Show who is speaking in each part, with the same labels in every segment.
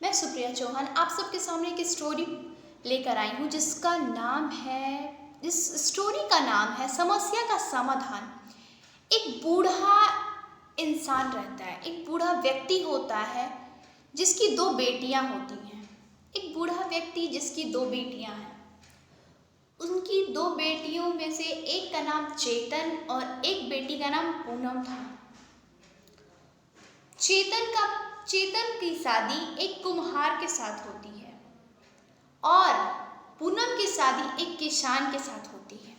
Speaker 1: मैं सुप्रिया चौहान आप सबके सामने एक स्टोरी लेकर आई हूँ जिस स्टोरी का नाम है समस्या का समाधान। एक बूढ़ा इंसान रहता है, एक बूढ़ा व्यक्ति होता है जिसकी दो बेटियां होती हैं। एक बूढ़ा व्यक्ति जिसकी दो बेटियां हैं, उनकी दो बेटियों में से एक का नाम चेतन और एक बेटी का नाम पूनम था। चेतन की शादी एक कुम्हार के साथ होती है और पूनम की शादी एक किसान के साथ होती है।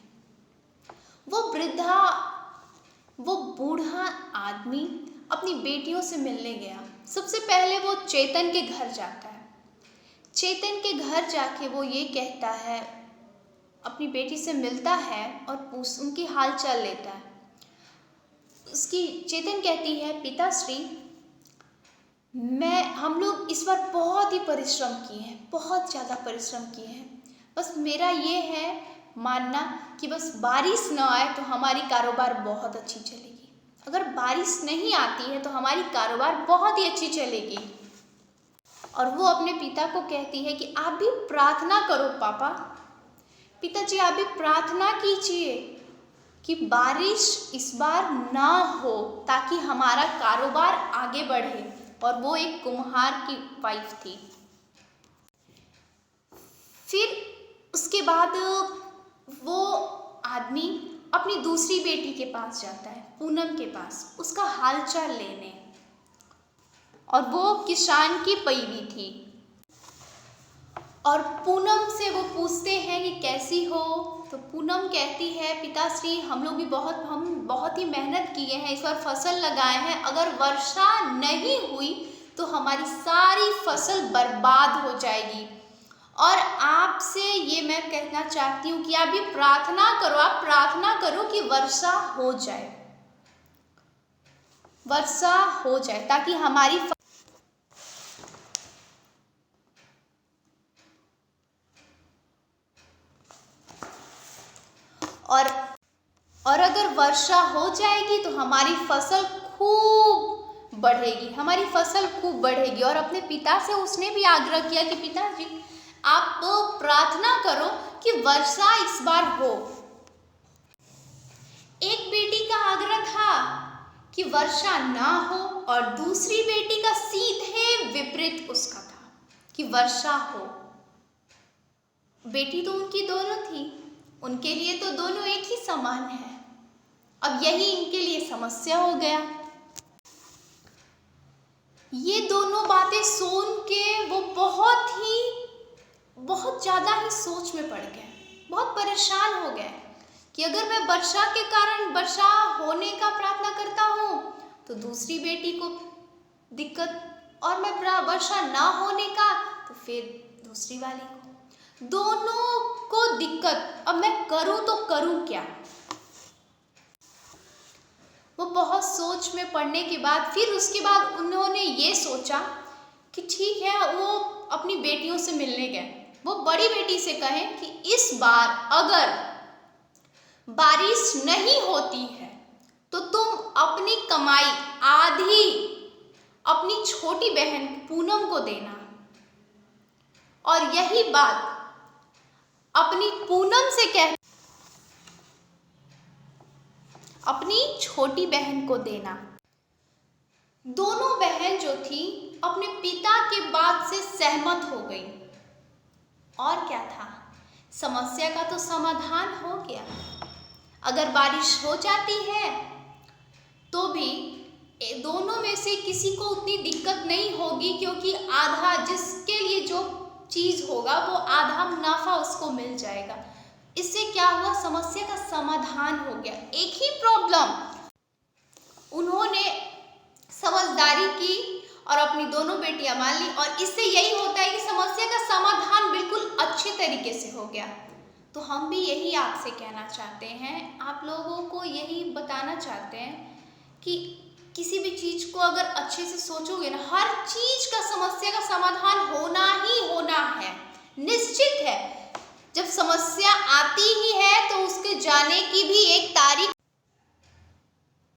Speaker 1: वो बूढ़ा आदमी अपनी बेटियों से मिलने गया। सबसे पहले वो चेतन के घर जाता है। चेतन के घर जाके वो ये कहता है, अपनी बेटी से मिलता है और उनकी हालचाल लेता है। चेतन कहती है, पिताश्री हम लोग इस बार बहुत ही परिश्रम किए हैं, बहुत ज़्यादा परिश्रम किए हैं। बस मेरा ये है मानना कि बस बारिश न आए तो हमारी कारोबार बहुत अच्छी चलेगी। अगर बारिश नहीं आती है तो हमारी कारोबार बहुत ही अच्छी चलेगी। और वो अपने पिता को कहती है कि आप भी प्रार्थना करो पापा, पिताजी आप भी प्रार्थना कीजिए कि बारिश इस बार ना हो ताकि हमारा कारोबार आगे बढ़े। और वो एक कुम्हार की वाइफ थी। फिर उसके बाद वो आदमी अपनी दूसरी बेटी के पास जाता है, पूनम के पास, उसका हालचाल लेने। और वो किसान की पैवी थी। और पूनम से वो पूछते हैं कि कैसी हो। तो पूनम कहती है, पिताश्री हम बहुत ही मेहनत किए हैं, इस बार फसल लगाए हैं। अगर वर्षा नहीं हुई तो हमारी सारी फसल बर्बाद हो जाएगी। और आपसे ये मैं कहना चाहती हूँ कि आप भी प्रार्थना करो, आप प्रार्थना करो कि वर्षा हो जाए ताकि हमारी और अगर वर्षा हो जाएगी तो हमारी फसल खूब बढ़ेगी। और अपने पिता से उसने भी आग्रह किया कि पिताजी आप प्रार्थना करो कि वर्षा इस बार हो। एक बेटी का आग्रह था कि वर्षा ना हो और दूसरी बेटी का सीधे विपरीत उसका था कि वर्षा हो। बेटी तो उनकी दोनों थी, उनके लिए तो दोनों एक ही समान है। अब यही इनके लिए समस्या हो गया। ये दोनों बातें सुन के वो बहुत ज़्यादा ही सोच में पड़ गए, बहुत परेशान हो गए कि अगर मैं वर्षा के कारण वर्षा होने का प्रार्थना करता हूँ तो दूसरी बेटी को दिक्कत, और मैं वर्षा ना होने का तो फिर दूसरी वाली को, दोनों को दिक्कत। अब मैं करूँ तो करूँ क्या। वो बहुत सोच में पड़ने के बाद फिर उसके बाद उन्होंने ये सोचा कि ठीक है, वो अपनी बेटियों से मिलने गए। वो बड़ी बेटी से कहें कि इस बार अगर बारिश नहीं होती है तो तुम अपनी कमाई आधी अपनी छोटी बहन पूनम को देना। और यही बात अपनी पूनम से अपनी छोटी बहन को देना। दोनों बहन जो थी अपने पिता के बात से सहमत हो गई। और क्या था, समस्या का तो समाधान हो गया। अगर बारिश हो जाती है तो भी दोनों में से किसी को उतनी दिक्कत नहीं होगी, क्योंकि आधा जिसके लिए जो चीज़ होगा वो आधा मुनाफा उसको मिल जाएगा। इससे क्या हुआ, समस्या का समाधान हो गया। एक ही प्रॉब्लम उन्होंने समझदारी की और अपनी दोनों बेटियां मान ली। और इससे यही होता है कि समस्या का समाधान बिल्कुल अच्छे तरीके से हो गया। तो हम भी यही आपसे कहना चाहते हैं, आप लोगों को यही बताना चाहते हैं कि किसी भी चीज़ को अगर अच्छे से सोचोगे ना, हर चीज़ का समस्या का समाधान होना ही होना है, निश्चित है। जब समस्या आती ही है तो उसके जाने की भी एक तारीख